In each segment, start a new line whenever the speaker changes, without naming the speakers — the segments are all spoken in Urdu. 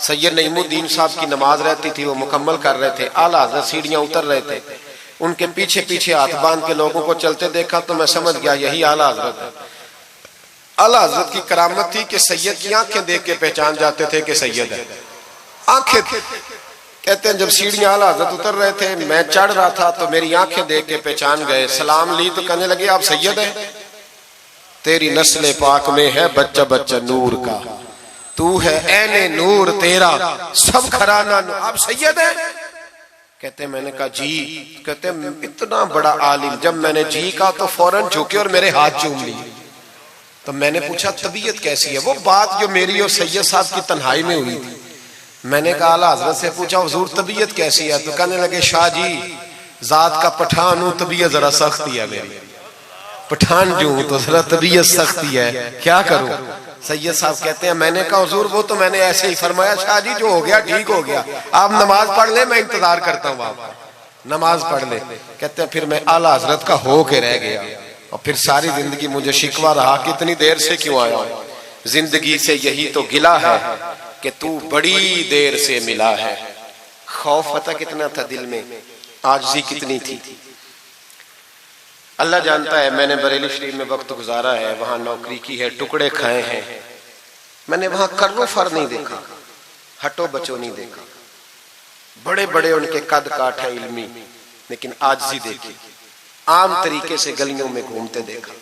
سید نعیم الدین صاحب کی نماز رہتی تھی، وہ مکمل کر رہے تھے، اعلیٰ حضرت سیڑھیاں اتر رہے تھے، ان کے پیچھے پیچھے ہاتھ باندھ کے لوگوں کو چلتے دیکھا تو میں سمجھ گیا یہی اعلیٰ حضرت ہے۔ اعلیٰ حضرت کی کرامت تھی کہ سید کی آنکھیں دیکھ کے پہچان جاتے تھے کہ سید ہے، آنکھیں کہتے ہیں جب سیڑھیاں اعلیٰ حضرت اتر رہے تھے میں چڑھ رہا تھا تو میری آنکھیں دیکھ کے پہچان گئے، سلام لی تو کہنے لگے آپ سید ہیں؟ تیری نسل پاک میں ہے بچہ بچہ نور کا، تو ہے عین نور تیرا سب گھرانہ نور، آپ سید ہیں؟ کہتے ہیں میں نے کہا جی، کہتے ہیں اتنا بڑا عالم، جب میں نے جی کہا تو فوراً جھکے اور میرے ہاتھ چوم لیے۔ تو میں نے پوچھا طبیعت کیسی ہے؟ وہ بات جو میری اور سید صاحب کی تنہائی میں ہوئی تھی، میں نے کہا اعلیٰ حضرت سے پوچھا حضور طبیعت کیسی ہے؟ تو کہنے لگے شاہ جی ذات کا پٹھان ہوں، طبیعت ذرا سختی ہے میری، پٹھان جو ہوں تو ذرا طبیعت سختی ہے، کیا کروں؟ سید صاحب کہتے ہیں میں نے کہا حضور وہ تو میں نے ایسے ہی فرمایا، شاہ جی جو ہو گیا ٹھیک ہو گیا، آپ نماز پڑھ لیں میں انتظار کرتا ہوں، آپ نماز پڑھ لیں۔ کہتے ہیں پھر میں اعلیٰ حضرت کا ہو کے رہ گیا، اور پھر ساری زندگی مجھے شکوہ رہا کہ اتنی دیر سے کیوں آیا ہوں، زندگی سے یہی تو گلہ ہے کہ تو بڑی دیر سے ملا ہے۔ خوف پتہ کتنا تھا دل میں، عاجزی کتنی تھی۔ اللہ جانتا ہے میں نے بریلی شریف میں وقت گزارا ہے، وہاں نوکری کی ہے، ٹکڑے کھائے ہیں، میں نے وہاں کرو فر نہیں دیکھا، ہٹو بچو نہیں دیکھا، بڑے بڑے ان کے قد کاٹ ہے علمی، لیکن عاجزی دیکھی، عام طریقے سے گلیوں میں گھومتے دیکھا۔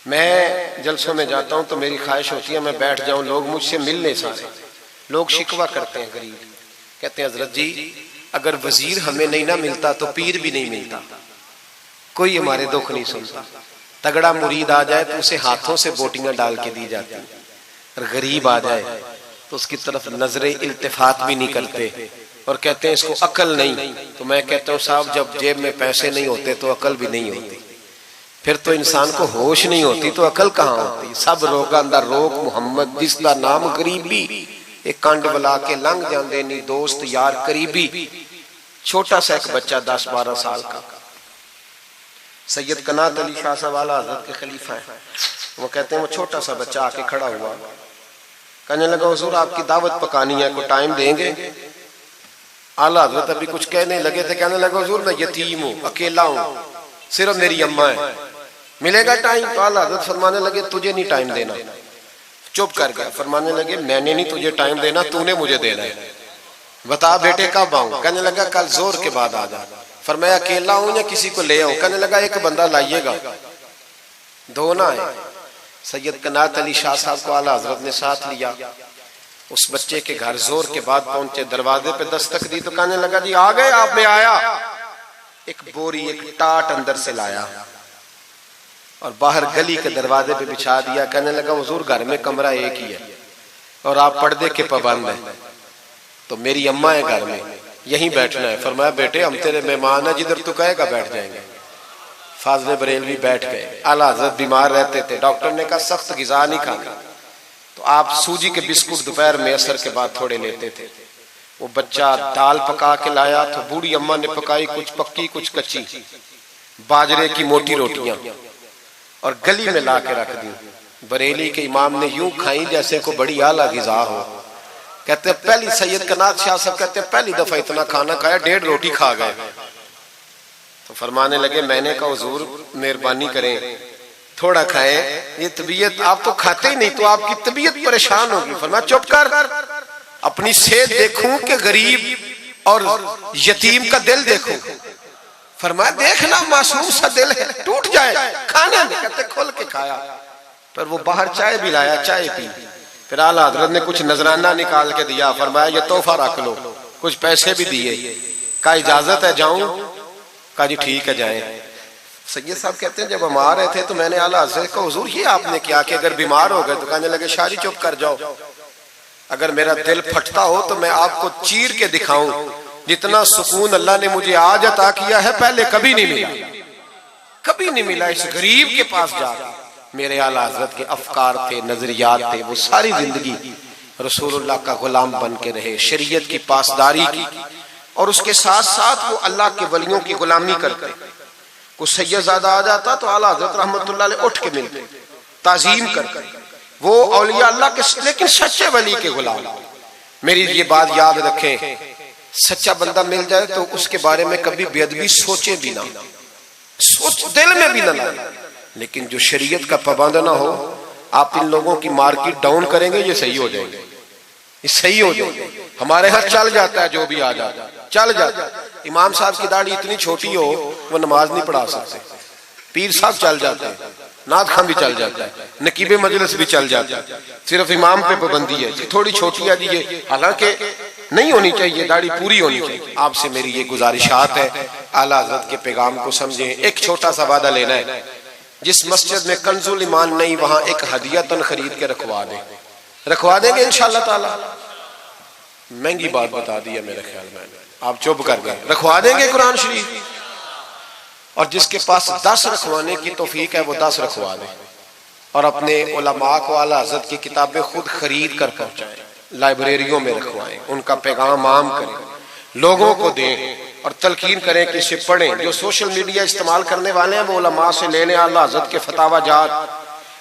میں جلسوں میں جاتا ہوں تو میری خواہش ہوتی ہے میں بیٹھ جاؤں، لوگ مجھ سے ملنے سارے، لوگ شکوہ کرتے ہیں غریب، کہتے ہیں حضرت جی اگر وزیر ہمیں نہیں نہ ملتا تو پیر بھی نہیں ملتا، کوئی ہمارے دکھ نہیں سنتا، تگڑا مرید آ جائے تو اسے ہاتھوں سے بوٹیاں ڈال کے دی جاتی، اور غریب آ جائے تو اس کی طرف نظر التفات بھی نہیں کرتے، اور کہتے ہیں اس کو عقل نہیں۔ تو میں کہتا ہوں صاحب جب جیب میں پیسے نہیں ہوتے تو عقل بھی نہیں ہوتی، پھر تو انسان کو ہوش نہیں ہوتی تو عقل کہاں ہوتی؟ سب روگاں دا روگ محمد جس دا نام غریبی، ایک کانڈ بلا کے لنگ جاندے نہیں دوست یار قریبی۔ چھوٹا سا ایک بچہ 10-12 سال کا، سید قنات علی شاہ صاحب اعلیٰ حضرت کے خلیفہ ہیں، وہ کہتے ہیں وہ چھوٹا سا بچہ آ کے کھڑا ہوا، کہنے لگا حضور آپ کی دعوت پکانی ہے، کو ٹائم دیں گے؟ اعلیٰ حضرت ابھی کچھ کہنے لگے تھے، کہنے لگا حضور میں یتیم ہوں، اکیلا ہوں، صرف میری اماں ہے، ملے گا ٹائم؟ تو اعلیٰ حضرت فرمانے لگے تجھے نہیں ٹائم دینا، چپ کر گیا، فرمانے لگے میں نے نہیں تجھے ٹائم دینا، تو نے مجھے دینا ہے، بتا بیٹے کب آؤں؟ کہنے لگا کل زور کے بعد آ جا۔ فرمایا اکیلا ہوں یا کسی کو لے آؤں؟ کہنے لگا ایک بندہ لائیے گا، دو نہ آئے۔ سید قنات علی شاہ صاحب کو اعلیٰ حضرت نے ساتھ لیا، اس بچے کے گھر زور کے بعد پہنچے، دروازے پہ دستک دی تو کہنے لگا جی آ گئے آپ؟ میں آیا، ایک بوری ایک ٹاٹ اندر سے لایا اور باہر گلی کے دروازے پہ بچھا دیا، کہنے لگا حضور گھر میں کمرہ ایک ہی ہے اور آپ پردے کے پابند ہیں، تو میری اماں ہے گھر میں، یہیں بیٹھنا ہے۔ فرمایا بیٹے ہم تیرے مہمان ہیں، جدھر تو کہے گا بیٹھ جائیں گے۔ فاضل بریلوی بیٹھ گئے، اعلیٰ حضرت بیمار رہتے تھے، ڈاکٹر نے کہا سخت غذا نہیں کھانا، تو آپ سوجی کے بسکٹ دوپہر میں عصر کے بعد تھوڑے لیتے تھے۔ وہ بچہ دال پکا کے لایا تو بوڑھی اماں نے پکائی، کچھ پکی کچھ کچی، باجرے کی موٹی روٹیاں، اور گلی میں لا کے رکھ دی۔ بریلی کے امام نے یوں کھائیں جیسے کو بڑی اعلیٰ غذا ہو۔ کہتے ہیں پہلی سید قنات شاہ صاحب کہتے ہیں پہلی دفعہ اتنا کھانا کھایا، 1.5 روٹی کھا گئے۔ تو فرمانے لگے میں نے کہا حضور مہربانی کریں تھوڑا کھائیں، یہ طبیعت آپ تو کھاتے ہی نہیں تو آپ کی طبیعت پریشان ہوگی۔ فرمایا چپ کر، اپنی صحت دیکھوں کہ غریب اور یتیم کا دل دیکھوں؟ فرمایا دیکھنا معصوم سا دل ہے، ٹوٹ جائے کھانا نہیں۔ کہتے کھول کے کھایا، پر وہ باہر چائے بھی لایا، چائے پی، پھر اعلیٰ حضرت نے کچھ نذرانہ نکال کے دیا، فرمایا یہ تحفہ رکھ لو، کچھ پیسے بھی دیے، کہا اجازت ہے جاؤں؟ کہا جی ٹھیک ہے جائیں۔ سید صاحب کہتے ہیں جب ہم آ رہے تھے تو میں نے اعلیٰ حضرت کو حضور یہ آپ نے کیا کہ اگر بیمار ہو گئے؟ تو کہنے لگے شاہ جی چپ کر جاؤ، اگر میرا دل پھٹتا ہو تو میں آپ کو چیر کے دکھاؤں، جتنا سکون اللہ نے مجھے آج عطا کیا ہے پہلے کبھی نہیں ملا، کبھی نہیں ملا اس غریب کے پاس جا۔ میرے اعلیٰ حضرت کے افکار تھے، نظریات تھے، وہ ساری زندگی رسول اللہ کا غلام بن کے رہے، شریعت کی پاسداری کی، اور اس کے ساتھ ساتھ وہ اللہ کے ولیوں کی غلامی کرتے۔ کوئی سید زادہ آ جاتا تو اعلیٰ حضرت رحمت اللہ علیہ اٹھ کے ملتے، تعظیم کرتے، وہ اولیاء اللہ کے لیکن سچے ولی کے غلام، میری یہ بات یاد رکھیں، سچا بندہ مل جائے تو اس کے بارے میں کبھی بے ادبی سوچے بھی نہ، سوچ دل میں بھی نہ لائے، لیکن جو شریعت کا پابند نہ ہو، آپ ان لوگوں کی مارکیٹ ڈاؤن کریں گے، یہ صحیح ہو جائیں گے، یہ صحیح ہو جائیں گے۔ ہمارے ہاں چل جاتا ہے جو بھی آ جاتا ہے، چل جاتا ہے۔ امام صاحب کی داڑھی اتنی چھوٹی ہو وہ نماز نہیں پڑھا سکتے، پیر صاحب چل جاتے ہیں، نعت خان بھی چل جاتا ہے، نقیب مجلس بھی چل جاتا ہے، صرف امام پہ پابندی ہے تھوڑی چھوٹی ہے جی، یہ حالانکہ نہیں ہونی چاہیے، داڑھی پوری ہونی چاہیے۔ آپ سے میری یہ گزارشات ہے، اعلیٰ حضرت کے پیغام کو سمجھیں۔ ایک چھوٹا سا وعدہ لینا ہے، جس مسجد میں کنز الایمان نہیں وہاں ایک ہدیہ خرید کے رکھوا دیں گے انشاءاللہ تعالی۔ مہنگی بات بتا دی ہے میرے خیال میں، آپ چپ کر گئے، رکھوا دیں گے قرآن شریف، اور جس کے پاس 10 رکھوانے کی توفیق ہے وہ 10 رکھوا دیں، اور اپنے علماء کو اعلیٰ حضرت کی کتابیں خود خرید کر پہنچائیں، لائبریریوں میں رکھوائیں، ان کا پیغام عام کریں، لوگوں کو دیں اور تلقین کریں کہ اسے پڑھیں۔ جو سوشل میڈیا استعمال کرنے والے ہیں وہ علماء سے لے لیں، اعلیٰ حضرت کے فتاوی جات،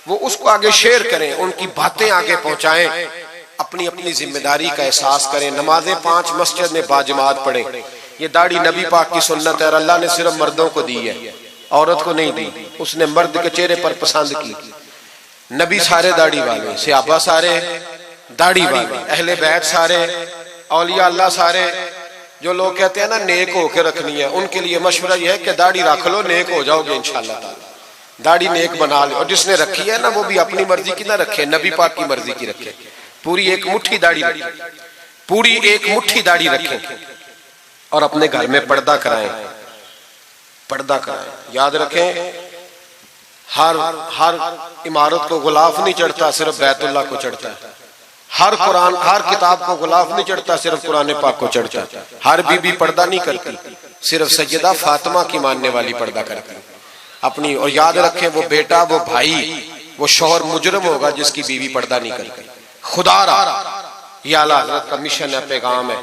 وہ اس کو آگے شیئر کریں، ان کی باتیں آگے پہنچائیں، اپنی اپنی ذمہ داری کا احساس کریں۔ نمازیں 5 مسجد میں باجماعت پڑھیں۔ یہ داڑھی نبی پاک کی سنت ہے، اور اللہ نے صرف مردوں کو دی ہے، عورت کو نہیں دی۔ اس نے مرد کے چہرے پر پسند کی۔ نبی سارے داڑھی والے، صحابہ سارے داڑھی والے، اہل بیت سارے، اولیاء اللہ سارے۔ جو لوگ کہتے ہیں نا نیک ہو کے رکھنی ہے، ان کے لیے مشورہ یہ ہے کہ داڑھی رکھ لو، نیک ہو جاؤ گے انشاءاللہ تعالی۔ داڑھی نیک بنا لے، اور جس نے رکھی ہے نا وہ بھی اپنی مرضی کی نہ رکھے، نبی پاک کی مرضی کی رکھے۔ پوری ایک مٹھی داڑھی رکھے، پوری ایک مٹھی داڑھی رکھیں، اور اپنے گھر میں پردہ کرائیں، پردہ کرائیں۔ یاد رکھیں، ہر عمارت کو غلاف نہیں چڑھتا، صرف بیت اللہ کو چڑھتا ہے۔ ہر کتاب کو غلاف نہیں چڑھتا، صرف قرآن پاک کو چڑھتا ہے۔ ہر بی بی پردہ نہیں کرتی، صرف سیدہ فاطمہ کی ماننے والی پردہ کرتی اپنی۔ اور یاد رکھیں، وہ بیٹا، وہ بھائی، وہ شوہر مجرم ہوگا جس کی بیوی پردہ نہیں کرتی۔ خدا را، یہ اعلیٰ حضرت کا مشن ہے، پیغام ہے۔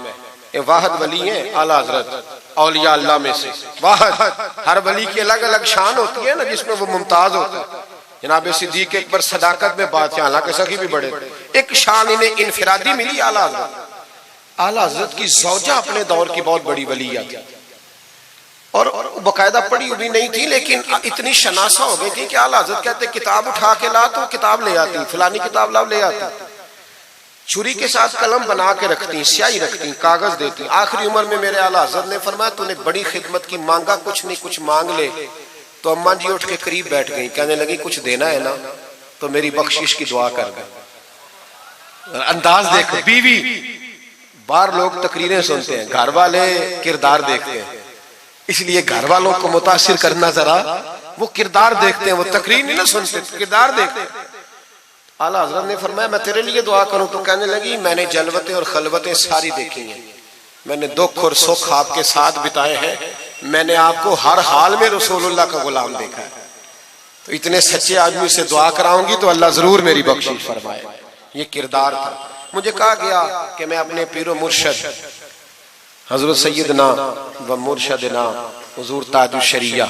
یہ واحد ولی ہیں اعلیٰ حضرت اولیاء اللہ میں سے، واحد۔ ہر ولی کی الگ الگ شان ہوتی ہے نا، جس میں وہ ممتاز ہوتا ہے۔ جناب صدیق اکبر صداقت میں بات، حالانکہ سخی بھی بڑے، ایک شان انہیں انفرادی ملی اعلیٰ حضرت۔ اعلیٰ حضرت کی زوجہ اپنے دور کی بہت بڑی ولیہ تھی، اور باقاعدہ پڑھی ہوئی نہیں تھی، لیکن اتنی شناسہ ہو گئی تھی کہ اعلیٰ حضرت کہتے کتاب اٹھا کے لا تو کتاب لے آتی، فلانی کتاب لاؤ لے آتی، چھری کے ساتھ قلم بنا کے رکھتی، سیاہی رکھتی، کاغذ دیتی۔ آخری عمر میں میرے اعلیٰ حضرت نے فرمایا تو نے بڑی خدمت کی، مانگا کچھ نہیں، کچھ مانگ لے۔ تو اماں جی اٹھ کے قریب بیٹھ گئیں، کہنے لگی کچھ دینا ہے نا تو میری بخشش کی دعا کر گئے۔ انداز دیکھو، بیوی، باہر لوگ تقریریں سنتے ہیں، گھر والے کردار دیکھتے ہیں، اس لیے گھر والوں کو متاثر کرنا، ذرا وہ کردار دیکھتے ہیں، وہ تقریر نہیں نہ سنتے، کردار دیکھتے ہیں۔ اعلیٰ حضرت نے فرمایا میں تیرے لیے دعا کروں؟ تو کہنے لگی میں نے جلوتیں اور خلوتیں ساری دیکھی ہیں، میں نے دکھ اور سکھ آپ کے ساتھ بتائے ہیں، میں نے آپ کو ہر حال میں رسول اللہ کا غلام دیکھا ہے، تو اتنے سچے آدمی سے دعا کراؤں گی تو اللہ ضرور میری بخشش فرمائے۔ یہ کردار تھا۔ مجھے کہا گیا کہ میں اپنے پیر و مرشد حضرت سیدنا و مرشدنا حضور تاج الشریعہ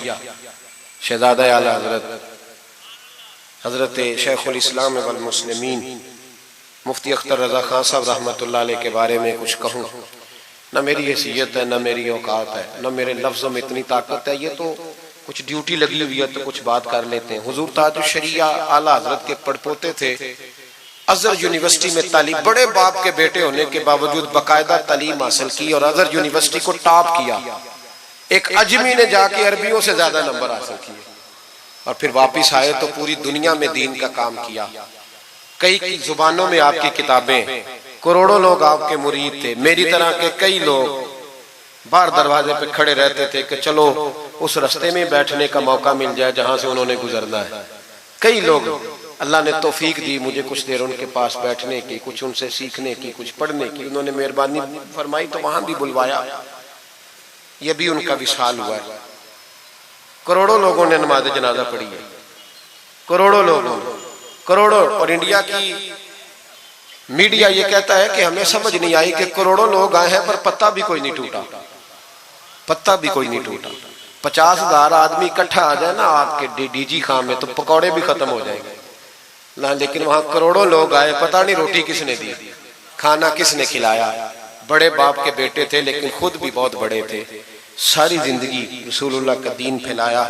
شہزادہ اعلیٰ حضرت شیخ الاسلام والمسلمین مفتی اختر رضا خان صاحب رحمۃ اللہ علیہ کے بارے میں کچھ کہوں، نہ میری حیثیت ہے، نہ میری اوقات ہے، نہ میرے لفظوں میں اتنی طاقت ہے۔ یہ تو کچھ ڈیوٹی لگی ہوئی ہے تو کچھ بات کر لیتے ہیں۔ حضور تاج الشریعہ اعلیٰ حضرت کے پڑپوتے تھے، ازہر یونیورسٹی میں تعلیم، بڑے باپ کے بیٹے ہونے کے باوجود باقاعدہ تعلیم حاصل کی اور ازہر یونیورسٹی کو ٹاپ کیا۔ ایک اجمی نے جا کے عربیوں سے زیادہ نمبر حاصل کیے، اور پھر واپس آئے تو پوری دنیا میں دین کا کام کیا۔ کئی زبانوں میں آپ کی کتابیں، کروڑوں لوگ آپ کے مرید تھے۔ میری طرح کے کئی لوگ باہر دروازے پہ کھڑے رہتے تھے کہ چلو اس رستے میں بیٹھنے کا موقع مل جائے جہاں سے انہوں نے گزرنا ہے۔ کئی لوگ اللہ نے توفیق دی مجھے کچھ دیر ان کے پاس بیٹھنے کی، کچھ ان سے سیکھنے کی، کچھ پڑھنے کی، انہوں نے مہربانی فرمائی تو وہاں بھی بلوایا۔ یہ بھی ان کا وصال ہوا ہے۔ کروڑوں لوگوں نے نماز جنازہ پڑھی ہے، کروڑوں لوگوں، کروڑوں۔ اور انڈیا کی میڈیا یہ کہتا ہے کہ ہمیں سمجھ نہیں آئی کہ کروڑوں لوگ آئے ہیں پر پتہ بھی کوئی نہیں ٹوٹا، پتہ بھی کوئی نہیں ٹوٹا۔ 50,000 آدمی اکٹھا آ جائے نا آپ کے ڈی جی خان میں تو پکوڑے بھی ختم ہو جائیں گے، لیکن وہاں کروڑوں لوگ آئے، پتہ نہیں روٹی کس نے دی، کھانا کس نے کھلایا؟ بڑے باپ کے بیٹے تھے لیکن خود بھی بہت بڑے تھے، ساری زندگی رسول اللہ کا دین پھیلایا۔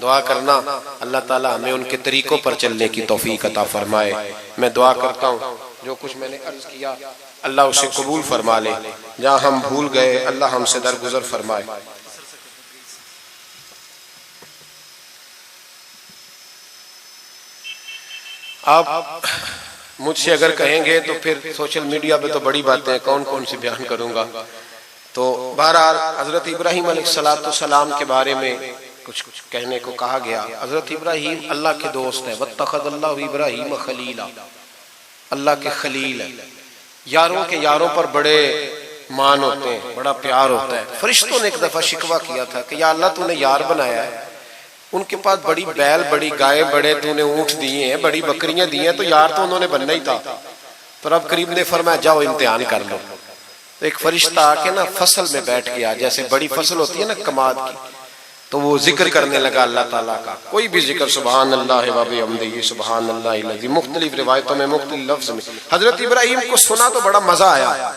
دعا کرنا اللہ تعالیٰ ہمیں ان کے طریقوں پر چلنے کی توفیق عطا فرمائے۔ میں دعا کرتا ہوں جو کچھ میں نے عرض کیا اللہ اسے قبول فرما لے، جہاں ہم بھول گئے اللہ ہم سے درگزر فرمائے۔ آپ مجھ سے اگر کہیں گے تو پھر سوشل میڈیا پہ تو بڑی باتیں کون کون سی بیان کروں گا، تو بہرحال حضرت ابراہیم علیہ السلام کے بارے میں کچھ کہنے کو کہا گیا۔ حضرت ابراہیم اللہ کے دوست ہیں، واتخذ اللہ ابراہیم خلیلا، اللہ کے خلیل ہے۔ یاروں کے یاروں پر بڑے مان ہوتے ہیں، بڑا پیار ہوتا ہے۔ فرشتوں نے ایک دفعہ شکوہ کیا تھا کہ یا اللہ تو نے یار بنایا ہے، ان کے پاس بڑی بیل، بڑی گائے، بڑے تو نے اونٹ دیے ہیں، بڑی بکریاں دی ہیں، تو یار تو انہوں نے بننا ہی تھا۔ تو رب کریم نے فرمایا جاؤ امتحان کر لو۔ تو ایک فرشتہ آ کے نا فصل میں بیٹھ گیا، جیسے بڑی فصل ہوتی ہے نا کماد کی، تو وہ ذکر کرنے لگا اللہ تعالیٰ کا، کوئی بھی ذکر، سبحان اللہ و بحمدہ سبحان اللہ العظیم، مختلف روایتوں میں مختلف لفظ میں۔ حضرت ابراہیم کو سنا تو بڑا مزہ آیا،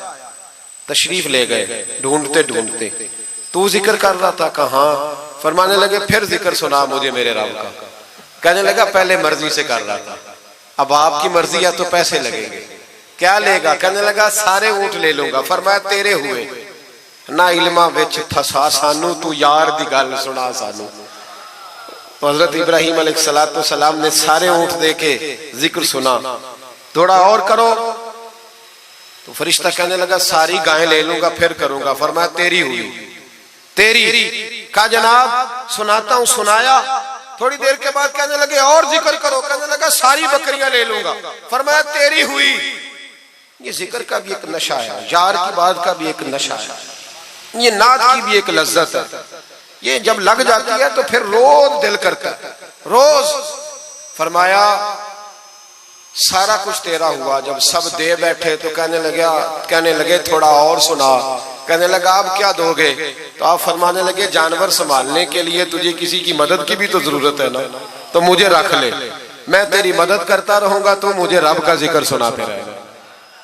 تشریف لے گئے ڈھونڈتے ڈھونڈتے۔ تو ذکر کر رہا تھا، کہاں؟ فرمانے لگے پھر ذکر سنا مجھے میرے رب کا۔ کہنے لگا پہلے مرضی سے کر رہا تھا، اب آپ کی مرضی ہے تو پیسے لگیں گے۔ کیا لے گا؟ کہنے لگا سارے اونٹ لے لوں گا۔ فرمایا تیرے ہوئے نہ علمہ وچ تھسا سانو، تو یار دی گل سنا سانو۔ تو حضرت ابراہیم علیہ السلام نے سارے اونٹ دے کے ذکر سنا، تھوڑا اور کرو۔ تو فرشتہ کہنے لگا ساری گائیں لے لوں گا پھر کروں گا۔ فرمایا تیری ہوئی، تیری۔ کہا جناب سناتا ہوں، سنایا۔ تھوڑی دیر کے بعد کہنے لگے اور ذکر کرو، کہنے لگا ساری بکریاں لے لوں گا۔ فرمایا تیری ہوئی۔ یہ ذکر کا بھی ایک نشہ ہے، یار کی بات کا بھی ایک نشہ ہے، یہ نعت کی بھی ایک لذت ہے۔ یہ جب لگ جاتی ہے تو پھر روز دل کرتا ہے، روز۔ فرمایا سارا کچھ تیرا ہوا۔ جب سب دے بیٹھے تو کہنے لگے تھوڑا اور سنا۔ کہنے لگا آپ کیا دو گے؟ تو آپ فرمانے لگے جانور سنبھالنے کے لیے تجھے کسی کی مدد کی بھی تو ضرورت ہے نا، تو مجھے رکھ لے، میں تیری مدد کرتا رہوں گا تو مجھے رب کا ذکر سناتے رہے گا۔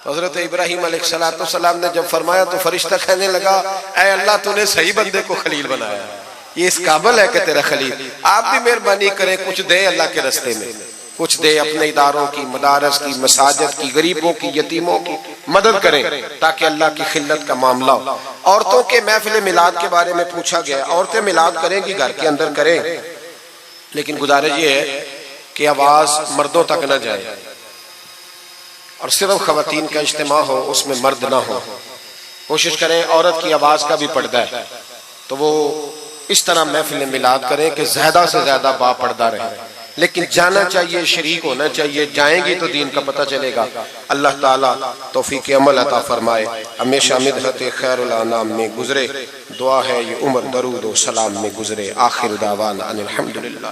تو حضرت ابراہیم علیہ السلام نے جب فرمایا تو فرشتہ کہنے لگا اے اللہ تو نے صحیح بندے کو خلیل بنایا، یہ اس قابل ہے کہ تیرا خلیل۔ آپ بھی مہربانی کریں کچھ دے اللہ کے رستے میں، کچھ دے اپنے اداروں کی، مدارس کی، مساجد کی، غریبوں کی، یتیموں کی مدد کریں تاکہ اللہ کی خلت کا معاملہ ہو۔ عورتوں کے محفل میلاد کے بارے میں پوچھا گیا، عورتیں میلاد کریں گی گھر کے اندر کریں، لیکن گزارش یہ ہے کہ آواز مردوں تک نہ جائے اور صرف خواتین کا اجتماع ہو، اس میں مرد نہ ہو۔ کوشش کریں عورت کی آواز کا بھی پردہ ہے تو وہ اس طرح محفل میلاد کریں کہ زیادہ سے زیادہ با پردہ رہے، لیکن جانا چاہیے، شریک ہونا چاہیے، جائیں گی تو دین کا پتہ چلے گا۔ اللہ تعالیٰ توفیق عمل عطا فرمائے، ہمیشہ مدحت خیر الانام میں گزرے، دعا ہے یہ عمر درود و سلام میں گزرے۔ آخر دعوانا ان الحمدللہ۔